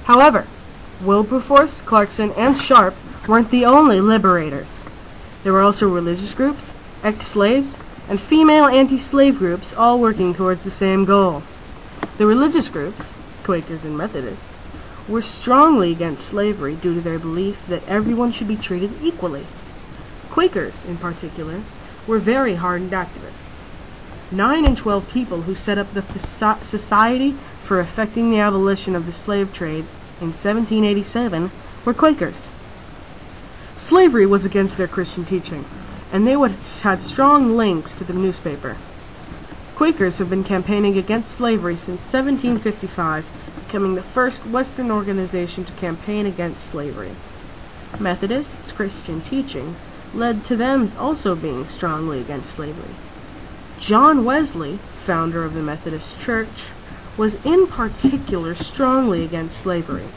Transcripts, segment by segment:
However, Wilberforce, Clarkson, and Sharp weren't the only liberators. There were also religious groups, ex-slaves, and female anti-slave groups all working towards the same goal. The religious groups, Quakers and Methodists, were strongly against slavery due to their belief that everyone should be treated equally. Quakers, in particular, were very hardened activists. 9 in 12 people who set up the Society for Effecting the Abolition of the Slave Trade in 1787 were Quakers. Slavery was against their Christian teaching, and they had strong links to the newspaper. Quakers have been campaigning against slavery since 1755, becoming the first Western organization to campaign against slavery. Methodists' Christian teaching led to them also being strongly against slavery. John Wesley, founder of the Methodist Church, was in particular strongly against slavery.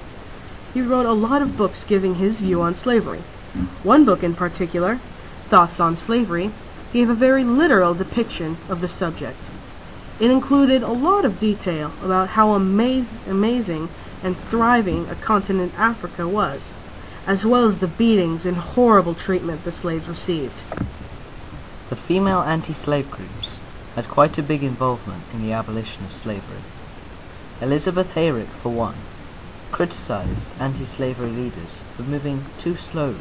He wrote a lot of books giving his view on slavery. One book in particular, Thoughts on Slavery, gave a very literal depiction of the subject. It included a lot of detail about how amazing and thriving a continent Africa was, as well as the beatings and horrible treatment the slaves received. The female anti-slave groups had quite a big involvement in the abolition of slavery. Elizabeth Hayrick, for one, criticized anti-slavery leaders for moving too slowly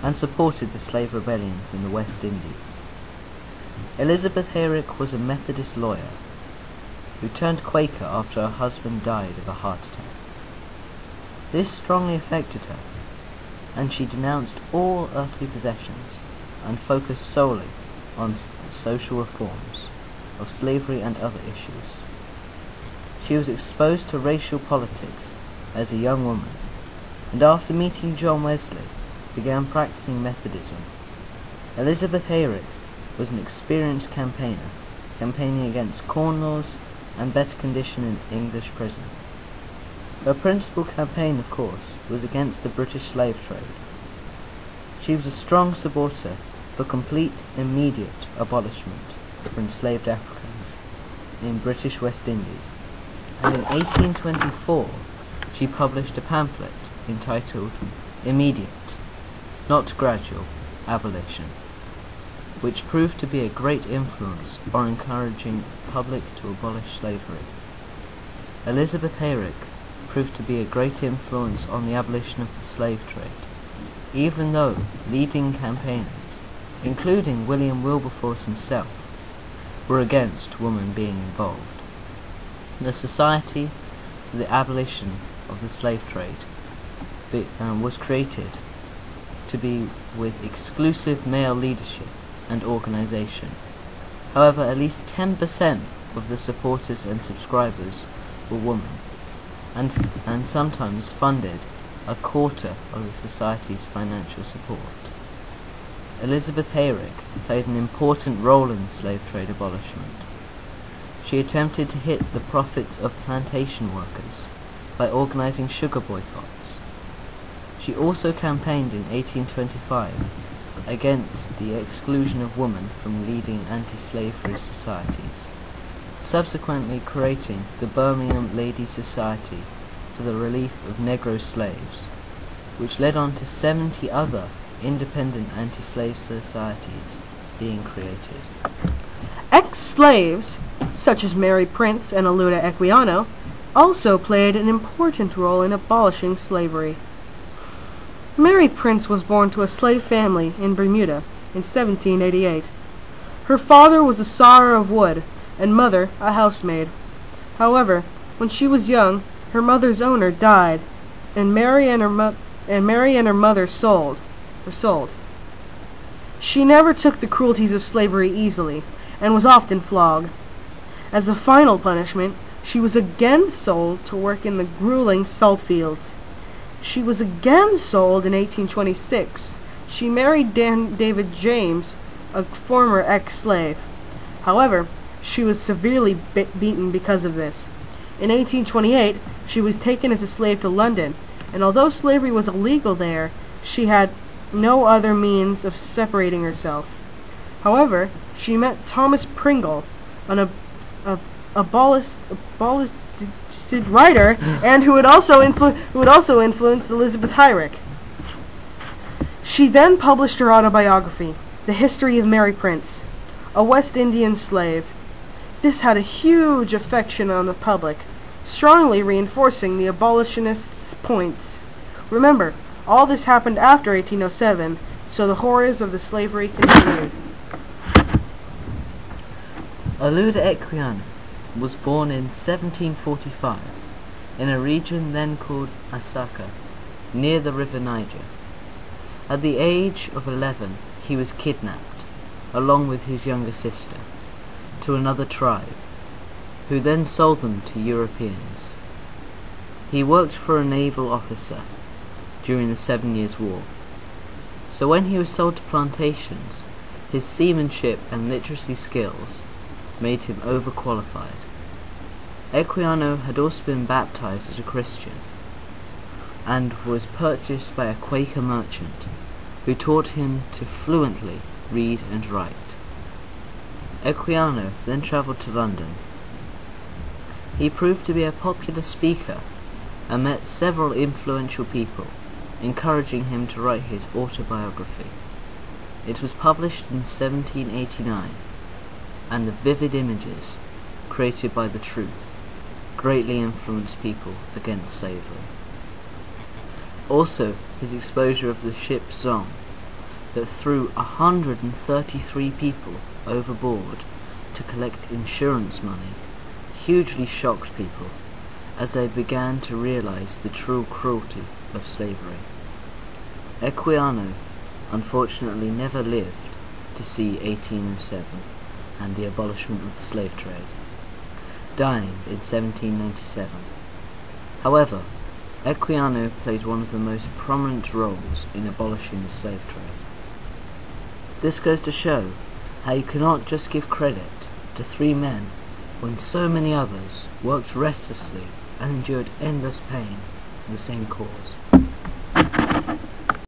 and supported the slave rebellions in the West Indies. Elizabeth Hayrick was a Methodist lawyer who turned Quaker after her husband died of a heart attack. This strongly affected her, and she denounced all earthly possessions and focused solely on social reforms of slavery and other issues. She was exposed to racial politics as a young woman, and after meeting John Wesley, began practicing Methodism. Elizabeth Hayrick was an experienced campaigner, campaigning against corn laws and better condition in English prisons. Her principal campaign, of course, was against the British slave trade. She was a strong supporter for complete, immediate abolishment for enslaved Africans in British West Indies, and in 1824 she published a pamphlet entitled Immediate, Not Gradual, Abolition, which proved to be a great influence on encouraging the public to abolish slavery. Elizabeth Hayrick proved to be a great influence on the abolition of the slave trade, even though leading campaigners, including William Wilberforce himself, were against women being involved. The Society for the Abolition of the Slave Trade was created to be with exclusive male leadership and organization. However, at least 10% of the supporters and subscribers were women, and sometimes funded a quarter of the Society's financial support. Elizabeth Hayrick played an important role in the slave trade abolishment. She attempted to hit the profits of plantation workers by organizing sugar boycotts. She also campaigned in 1825 against the exclusion of women from leading anti-slavery societies, subsequently creating the Birmingham Ladies' Society for the Relief of Negro Slaves, which led on to 70 other independent anti-slave societies being created. Ex-slaves, such as Mary Prince and Aluda Equiano, also played an important role in abolishing slavery. Mary Prince was born to a slave family in Bermuda in 1788. Her father was a sawyer of wood, and mother a housemaid. However, when she was young, her mother's owner died, and Mary and her mother were sold. She never took the cruelties of slavery easily, and was often flogged. As a final punishment, she was again sold to work in the grueling salt fields. She was again sold in 1826. She married David James, a former ex-slave. However, she was severely beaten because of this. In 1828, she was taken as a slave to London, and although slavery was illegal there, she had no other means of separating herself. However, she met Thomas Pringle, an abolitionist talented writer, and who would also influence Elizabeth Hyrick. She then published her autobiography, The History of Mary Prince, a West Indian slave. This had a huge effect on the public, strongly reinforcing the abolitionists' points. Remember, all this happened after 1807, so the horrors of the slavery continued. Olaudah Equiano was born in 1745 in a region then called Asaka, near the river Niger. At the age of 11, he was kidnapped, along with his younger sister, to another tribe, who then sold them to Europeans. He worked for a naval officer during the 7 Years' War, so when he was sold to plantations, his seamanship and literacy skills made him overqualified. Equiano had also been baptized as a Christian, and was purchased by a Quaker merchant, who taught him to fluently read and write. Equiano then travelled to London. He proved to be a popular speaker and met several influential people, encouraging him to write his autobiography. It was published in 1789, and the vivid images created by the truth greatly influenced people against slavery. Also, his exposure of the ship Zong, that threw 133 people overboard to collect insurance money, hugely shocked people as they began to realize the true cruelty of slavery. Equiano unfortunately never lived to see 1807 and the abolishment of the slave trade, dying in 1797. However, Equiano played one of the most prominent roles in abolishing the slave trade. This goes to show how you cannot just give credit to 3 men when so many others worked restlessly and endured endless pain for the same cause.